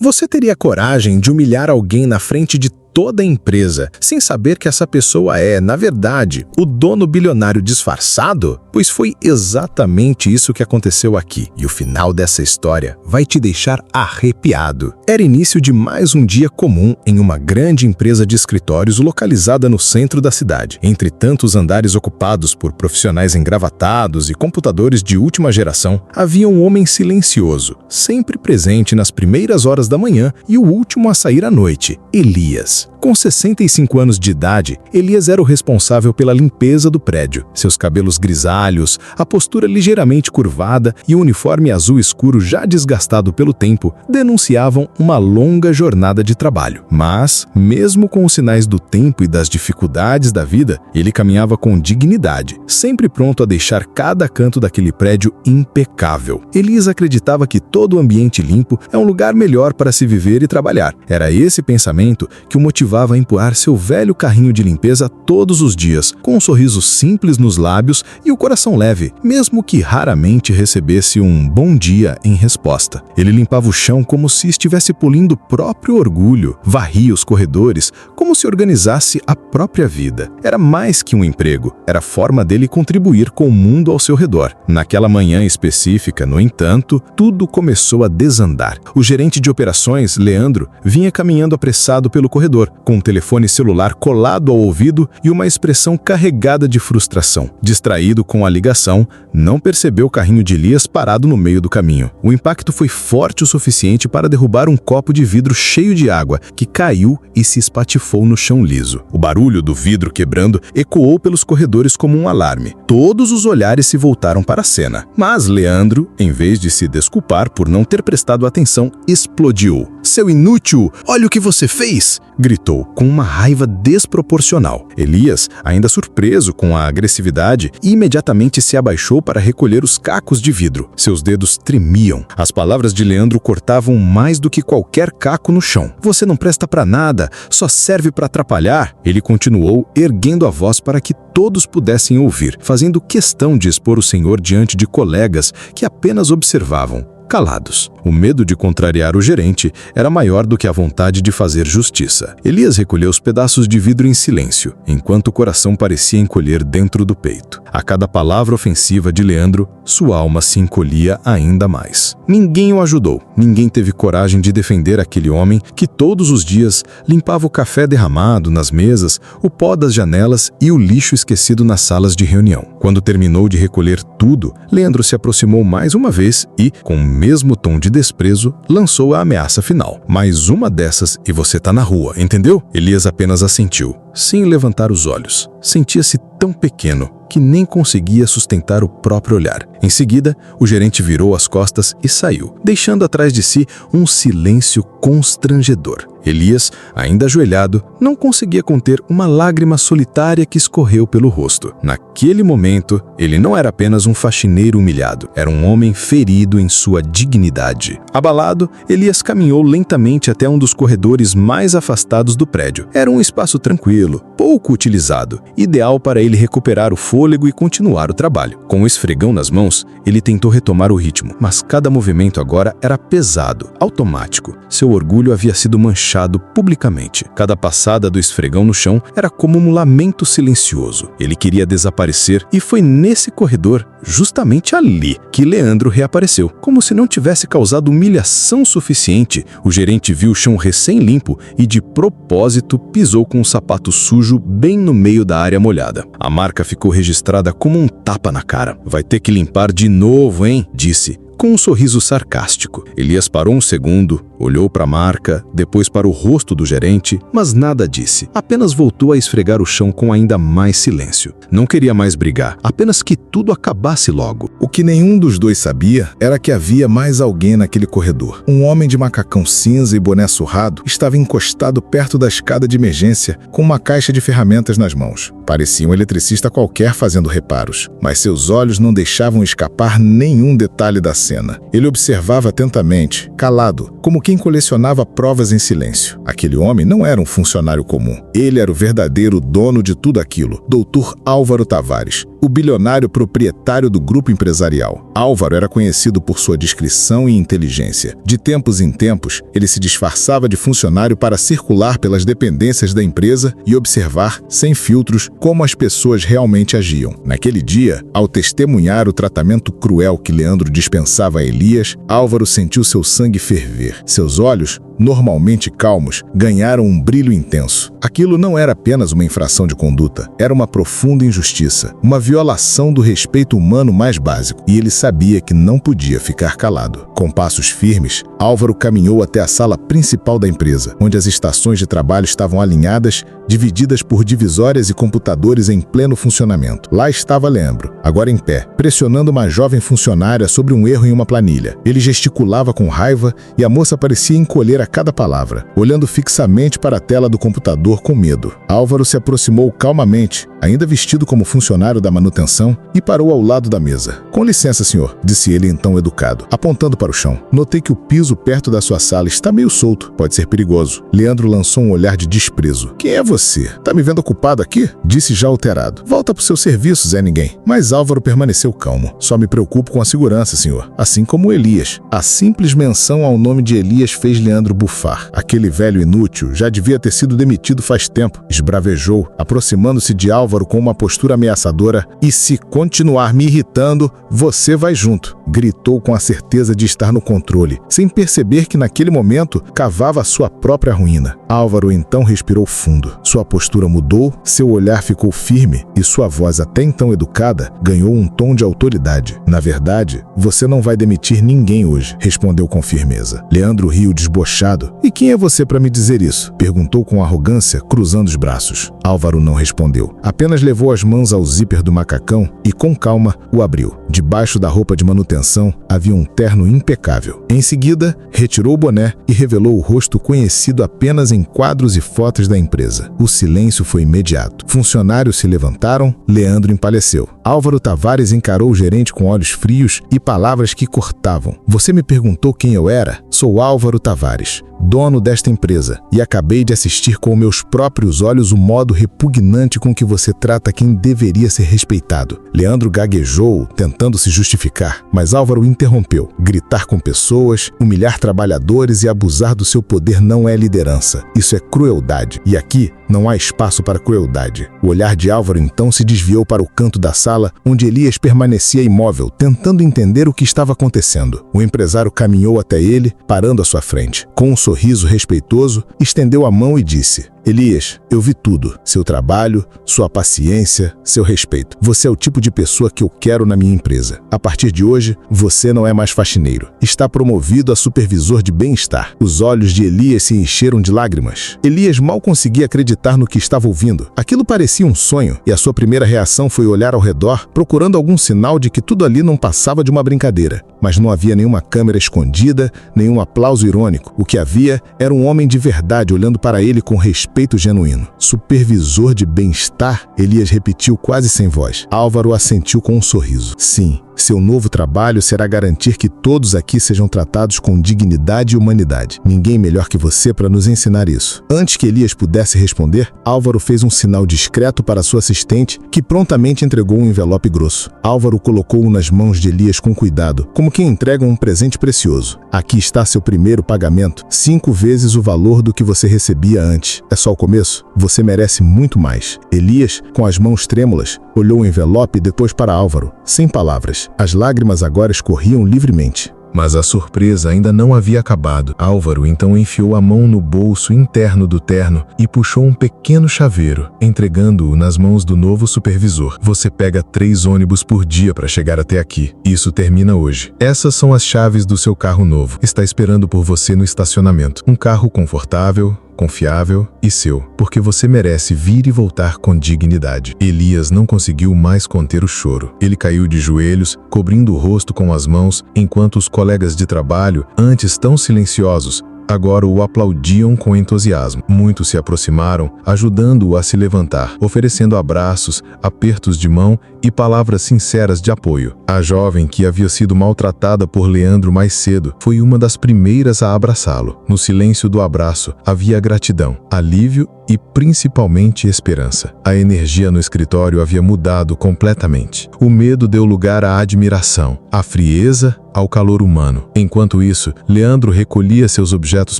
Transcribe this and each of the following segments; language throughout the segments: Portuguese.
Você teria coragem de humilhar alguém na frente de toda a empresa, sem saber que essa pessoa é, na verdade, o dono bilionário disfarçado? Pois foi exatamente isso que aconteceu aqui, e o final dessa história vai te deixar arrepiado. Era início de mais um dia comum em uma grande empresa de escritórios localizada no centro da cidade. Entre tantos andares ocupados por profissionais engravatados e computadores de última geração, havia um homem silencioso, sempre presente nas primeiras horas da manhã e o último a sair à noite: Elias. Com 65 anos de idade, Elias era o responsável pela limpeza do prédio. Seus cabelos grisalhos, a postura ligeiramente curvada e o uniforme azul escuro já desgastado pelo tempo denunciavam uma longa jornada de trabalho. Mas, mesmo com os sinais do tempo e das dificuldades da vida, ele caminhava com dignidade, sempre pronto a deixar cada canto daquele prédio impecável. Elias acreditava que todo o ambiente limpo é um lugar melhor para se viver e trabalhar. Era esse pensamento que o motivava a empurrar seu velho carrinho de limpeza todos os dias, com um sorriso simples nos lábios e o coração leve, mesmo que raramente recebesse um bom dia em resposta. Ele limpava o chão como se estivesse polindo o próprio orgulho, varria os corredores como se organizasse a própria vida. Era mais que um emprego, era a forma dele contribuir com o mundo ao seu redor. Naquela manhã específica, no entanto, tudo começou a desandar. O gerente de operações, Leandro, vinha caminhando apressado pelo corredor, com um telefone celular colado ao ouvido e uma expressão carregada de frustração. Distraído com a ligação, não percebeu o carrinho de Elias parado no meio do caminho. O impacto foi forte o suficiente para derrubar um copo de vidro cheio de água, que caiu e se espatifou no chão liso. O barulho do vidro quebrando ecoou pelos corredores como um alarme. Todos os olhares se voltaram para a cena. Mas Leandro, em vez de se desculpar por não ter prestado atenção, explodiu. "Seu inútil, olha o que você fez!" gritou, com uma raiva desproporcional. Elias, ainda surpreso com a agressividade, imediatamente se abaixou para recolher os cacos de vidro. Seus dedos tremiam. As palavras de Leandro cortavam mais do que qualquer caco no chão. "Você não presta para nada, só serve para atrapalhar." Ele continuou, erguendo a voz para que todos pudessem ouvir, fazendo questão de expor o senhor diante de colegas que apenas observavam, calados. O medo de contrariar o gerente era maior do que a vontade de fazer justiça. Elias recolheu os pedaços de vidro em silêncio, enquanto o coração parecia encolher dentro do peito. A cada palavra ofensiva de Leandro, sua alma se encolhia ainda mais. Ninguém o ajudou. Ninguém teve coragem de defender aquele homem que todos os dias limpava o café derramado nas mesas, o pó das janelas e o lixo esquecido nas salas de reunião. Quando terminou de recolher tudo, Leandro se aproximou mais uma vez e, com o mesmo tom de desprezo, lançou a ameaça final. "Mais uma dessas e você tá na rua, entendeu?" Elias apenas assentiu, sem levantar os olhos. Sentia-se tão pequeno que nem conseguia sustentar o próprio olhar. Em seguida, o gerente virou as costas e saiu, deixando atrás de si um silêncio constrangedor. Elias, ainda ajoelhado, não conseguia conter uma lágrima solitária que escorreu pelo rosto. Naquele momento, ele não era apenas um faxineiro humilhado, era um homem ferido em sua dignidade. Abalado, Elias caminhou lentamente até um dos corredores mais afastados do prédio. Era um espaço tranquilo, pouco utilizado, ideal para ele recuperar o fôlego e continuar o trabalho. Com o esfregão nas mãos, ele tentou retomar o ritmo, mas cada movimento agora era pesado, automático. Seu orgulho havia sido manchado publicamente. Cada passada do esfregão no chão era como um lamento silencioso. Ele queria desaparecer e foi nesse corredor, justamente ali, que Leandro reapareceu. Como se não tivesse causado humilhação suficiente, o gerente viu o chão recém-limpo e, de propósito, pisou com um sapato sujo bem no meio da área molhada. A marca ficou registrada como um tapa na cara. "Vai ter que limpar de novo, hein?" disse, com um sorriso sarcástico. Elias parou um segundo, olhou para a marca, depois para o rosto do gerente, mas nada disse. Apenas voltou a esfregar o chão com ainda mais silêncio. Não queria mais brigar, apenas que tudo acabasse logo. O que nenhum dos dois sabia era que havia mais alguém naquele corredor. Um homem de macacão cinza e boné surrado estava encostado perto da escada de emergência com uma caixa de ferramentas nas mãos. Parecia um eletricista qualquer fazendo reparos, mas seus olhos não deixavam escapar nenhum detalhe da cena. Ele observava atentamente, calado, como quem colecionava provas em silêncio. Aquele homem não era um funcionário comum. Ele era o verdadeiro dono de tudo aquilo, Dr. Álvaro Tavares. o bilionário proprietário do grupo empresarial. Álvaro era conhecido por sua discrição e inteligência. De tempos em tempos, ele se disfarçava de funcionário para circular pelas dependências da empresa e observar, sem filtros, como as pessoas realmente agiam. Naquele dia, ao testemunhar o tratamento cruel que Leandro dispensava a Elias, Álvaro sentiu seu sangue ferver. Seus olhos, normalmente calmos, ganharam um brilho intenso. Aquilo não era apenas uma infração de conduta, era uma profunda injustiça, uma violação do respeito humano mais básico, e ele sabia que não podia ficar calado. Com passos firmes, Álvaro caminhou até a sala principal da empresa, onde as estações de trabalho estavam alinhadas, divididas por divisórias e computadores em pleno funcionamento. Lá estava Leandro, agora em pé, pressionando uma jovem funcionária sobre um erro em uma planilha. Ele gesticulava com raiva e a moça parecia encolher a cada palavra, olhando fixamente para a tela do computador com medo. Álvaro se aproximou calmamente, ainda vestido como funcionário da manutenção, e parou ao lado da mesa. "Com licença, senhor", disse ele em tom educado, apontando para o chão. "Notei que o piso perto da sua sala está meio solto. Pode ser perigoso." Leandro lançou um olhar de desprezo. "Quem é você? Tá me vendo ocupado aqui?" Disse já alterado. "Volta pro seu serviço, Zé Ninguém." Mas Álvaro permaneceu calmo. "Só me preocupo com a segurança, senhor. Assim como Elias." A simples menção ao nome de Elias fez Leandro bufar. Aquele velho inútil já devia ter sido demitido faz tempo. Esbravejou, aproximando-se de Álvaro com uma postura ameaçadora. "E se continuar me irritando, você vai junto." Gritou com a certeza de estar no controle, sem perceber que naquele momento cavava a sua própria ruína. Álvaro então respirou fundo. Sua postura mudou, seu olhar ficou firme e sua voz, até então educada, ganhou um tom de autoridade. "Na verdade, você não vai demitir ninguém hoje", respondeu com firmeza. Leandro riu desbochado. "E quem é você para me dizer isso?" perguntou com arrogância, cruzando os braços. Álvaro não respondeu. Apenas levou as mãos ao zíper do macacão e, com calma, o abriu. Debaixo da roupa de manutenção havia um terno impecável. Em seguida, retirou o boné e revelou o rosto conhecido apenas em quadros e fotos da empresa. O silêncio foi imediato. Funcionários se levantaram, Leandro empalheceu. Álvaro Tavares encarou o gerente com olhos frios e palavras que cortavam. "Você me perguntou quem eu era? Sou Álvaro Tavares, dono desta empresa, e acabei de assistir com meus próprios olhos o modo repugnante com que você trata quem deveria ser respeitado." Leandro gaguejou, tentando se justificar, mas Álvaro interrompeu. Gritar com pessoas, humilhar trabalhadores e abusar do seu poder não é liderança. Isso é crueldade. E aqui não há espaço para crueldade. O olhar de Álvaro então se desviou para o canto da sala, onde Elias permanecia imóvel, tentando entender o que estava acontecendo. O empresário caminhou até ele, parando à sua frente. Com um sorriso respeitoso, estendeu a mão e disse: "Elias, eu vi tudo. Seu trabalho, sua paciência, seu respeito. Você é o tipo de pessoa que eu quero na minha empresa. A partir de hoje, você não é mais faxineiro. Está promovido a supervisor de bem-estar." Os olhos de Elias se encheram de lágrimas. Elias mal conseguia acreditar no que estava ouvindo. Aquilo parecia um sonho, e a sua primeira reação foi olhar ao redor, procurando algum sinal de que tudo ali não passava de uma brincadeira. Mas não havia nenhuma câmera escondida, nenhum aplauso irônico. O que havia era um homem de verdade olhando para ele com respeito genuíno. "Supervisor de bem-estar?" Elias repetiu quase sem voz. Álvaro assentiu com um sorriso. "Sim. Seu novo trabalho será garantir que todos aqui sejam tratados com dignidade e humanidade. Ninguém melhor que você para nos ensinar isso." Antes que Elias pudesse responder, Álvaro fez um sinal discreto para sua assistente, que prontamente entregou um envelope grosso. Álvaro colocou-o nas mãos de Elias com cuidado, como quem entrega um presente precioso. "Aqui está seu primeiro pagamento, 5 vezes o valor do que você recebia antes. É só o começo? Você merece muito mais." Elias, com as mãos trêmulas, olhou o envelope e depois para Álvaro, sem palavras. As lágrimas agora escorriam livremente. Mas a surpresa ainda não havia acabado. Álvaro então enfiou a mão no bolso interno do terno e puxou um pequeno chaveiro, entregando-o nas mãos do novo supervisor. "Você pega 3 ônibus por dia para chegar até aqui. Isso termina hoje. Essas são as chaves do seu carro novo. Está esperando por você no estacionamento. Um carro confortável, confiável e seu, porque você merece vir e voltar com dignidade." Elias não conseguiu mais conter o choro. Ele caiu de joelhos, cobrindo o rosto com as mãos, enquanto os colegas de trabalho, antes tão silenciosos, agora o aplaudiam com entusiasmo. Muitos se aproximaram, ajudando-o a se levantar, oferecendo abraços, apertos de mão e palavras sinceras de apoio. A jovem, que havia sido maltratada por Leandro mais cedo, foi uma das primeiras a abraçá-lo. No silêncio do abraço havia gratidão, alívio e principalmente esperança. A energia no escritório havia mudado completamente. O medo deu lugar à admiração, à frieza, ao calor humano. Enquanto isso, Leandro recolhia seus objetos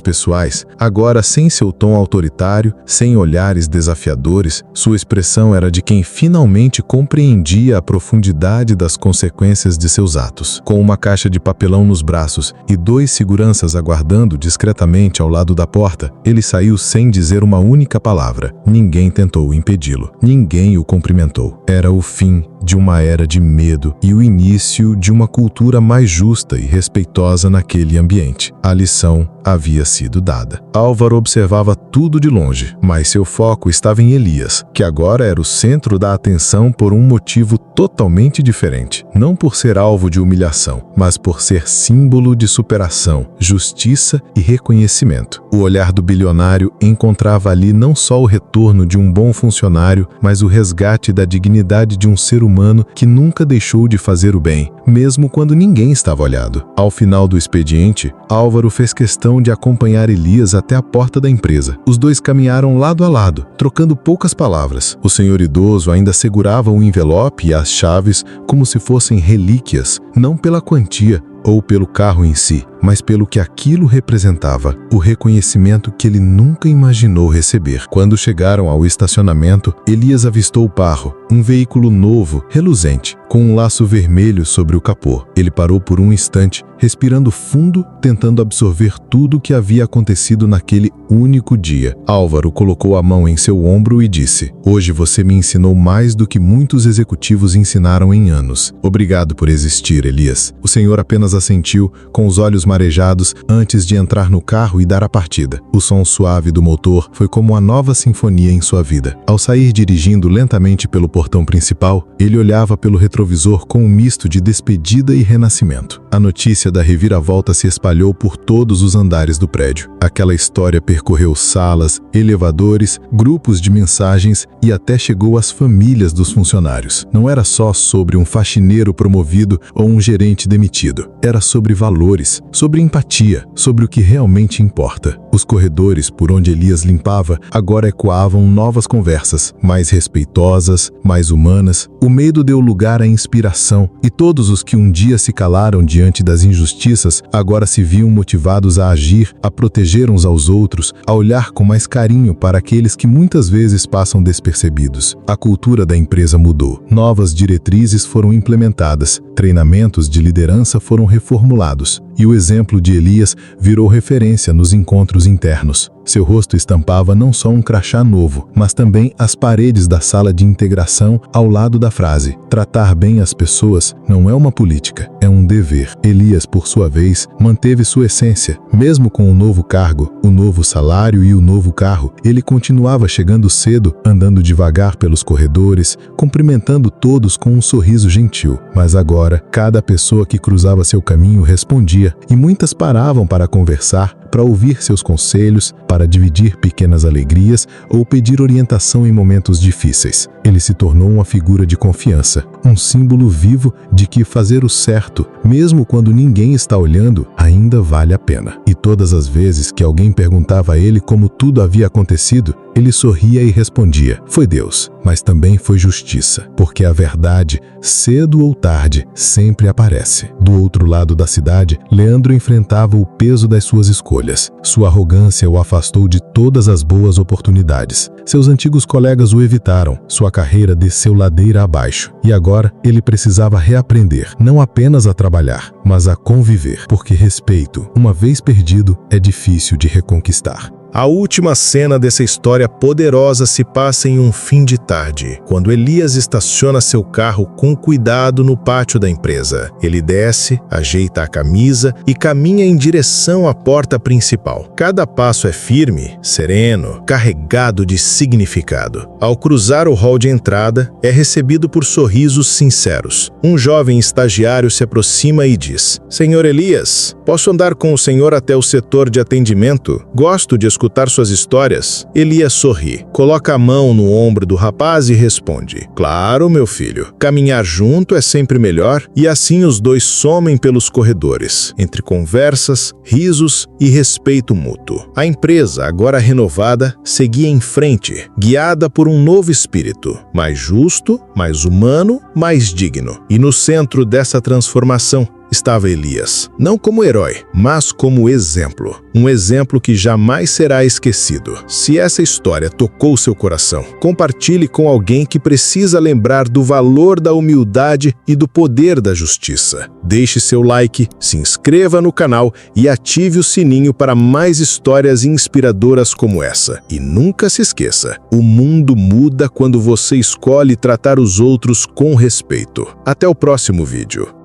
pessoais, agora sem seu tom autoritário, sem olhares desafiadores. Sua expressão era de quem finalmente compreendia a profundidade das consequências de seus atos. Com uma caixa de papelão nos braços e 2 seguranças aguardando discretamente ao lado da porta, ele saiu sem dizer uma única palavra. Ninguém tentou impedi-lo. Ninguém o cumprimentou. Era o fim de uma era de medo e o início de uma cultura mais justa e respeitosa naquele ambiente. A lição havia sido dada. Álvaro observava tudo de longe, mas seu foco estava em Elias, que agora era o centro da atenção por um motivo totalmente diferente. Não por ser alvo de humilhação, mas por ser símbolo de superação, justiça e reconhecimento. O olhar do bilionário encontrava ali não só o retorno de um bom funcionário, mas o resgate da dignidade de um ser humano que nunca deixou de fazer o bem, mesmo quando ninguém estava olhando. Ao final do expediente, Álvaro fez questão de acompanhar Elias até a porta da empresa. Os dois caminharam lado a lado, trocando poucas palavras. O senhor idoso ainda segurava o envelope e as chaves como se fossem relíquias, não pela quantia ou pelo carro em si, mas pelo que aquilo representava, o reconhecimento que ele nunca imaginou receber. Quando chegaram ao estacionamento, Elias avistou o Parro, um veículo novo, reluzente, com um laço vermelho sobre o capô. Ele parou por um instante, respirando fundo, tentando absorver tudo o que havia acontecido naquele único dia. Álvaro colocou a mão em seu ombro e disse: "Hoje você me ensinou mais do que muitos executivos ensinaram em anos. Obrigado por existir, Elias." O senhor apenas assentiu, com os olhos marejados, antes de entrar no carro e dar a partida. O som suave do motor foi como uma nova sinfonia em sua vida. Ao sair dirigindo lentamente pelo portão principal, ele olhava pelo retrovisor com um misto de despedida e renascimento. A notícia da reviravolta se espalhou por todos os andares do prédio. Aquela história percorreu salas, elevadores, grupos de mensagens e até chegou às famílias dos funcionários. Não era só sobre um faxineiro promovido ou um gerente demitido. Era sobre valores, sobre empatia, sobre o que realmente importa. Os corredores por onde Elias limpava agora ecoavam novas conversas, mais respeitosas, mais humanas. O medo deu lugar à inspiração, e todos os que um dia se calaram diante das injustiças agora se viam motivados a agir, a proteger uns aos outros, a olhar com mais carinho para aqueles que muitas vezes passam despercebidos. A cultura da empresa mudou. Novas diretrizes foram implementadas, treinamentos de liderança foram reformulados, e o exemplo de Elias virou referência nos encontros internos. Seu rosto estampava não só um crachá novo, mas também as paredes da sala de integração ao lado da frase: "Tratar bem as pessoas não é uma política, é um dever." Elias, por sua vez, manteve sua essência. Mesmo com o novo cargo, o novo salário e o novo carro, ele continuava chegando cedo, andando devagar pelos corredores, cumprimentando todos com um sorriso gentil. Mas agora, cada pessoa que cruzava seu caminho respondia, e muitas paravam para conversar, para ouvir seus conselhos, para dividir pequenas alegrias ou pedir orientação em momentos difíceis. Ele se tornou uma figura de confiança, um símbolo vivo de que fazer o certo, mesmo quando ninguém está olhando, ainda vale a pena. E todas as vezes que alguém perguntava a ele como tudo havia acontecido, ele sorria e respondia: "Foi Deus, mas também foi justiça, porque a verdade, cedo ou tarde, sempre aparece." Do outro lado da cidade, Leandro enfrentava o peso das suas escolhas. Sua arrogância o afastou de todas as boas oportunidades. Seus antigos colegas o evitaram, sua carreira desceu ladeira abaixo. E agora ele precisava reaprender, não apenas a trabalhar, mas a conviver, porque respeito, uma vez perdido, é difícil de reconquistar. A última cena dessa história poderosa se passa em um fim de tarde, quando Elias estaciona seu carro com cuidado no pátio da empresa. Ele desce, ajeita a camisa e caminha em direção à porta principal. Cada passo é firme, sereno, carregado de significado. Ao cruzar o hall de entrada, é recebido por sorrisos sinceros. Um jovem estagiário se aproxima e diz: "Senhor Elias, posso andar com o senhor até o setor de atendimento? Gosto de escutar escutar suas histórias, Elias sorri, coloca a mão no ombro do rapaz e responde: "Claro, meu filho, caminhar junto é sempre melhor", e assim os dois somem pelos corredores, entre conversas, risos e respeito mútuo. A empresa, agora renovada, seguia em frente, guiada por um novo espírito, mais justo, mais humano, mais digno. E no centro dessa transformação estava Elias, não como herói, mas como exemplo. Um exemplo que jamais será esquecido. Se essa história tocou seu coração, compartilhe com alguém que precisa lembrar do valor da humildade e do poder da justiça. Deixe seu like, se inscreva no canal e ative o sininho para mais histórias inspiradoras como essa. E nunca se esqueça, o mundo muda quando você escolhe tratar os outros com respeito. Até o próximo vídeo.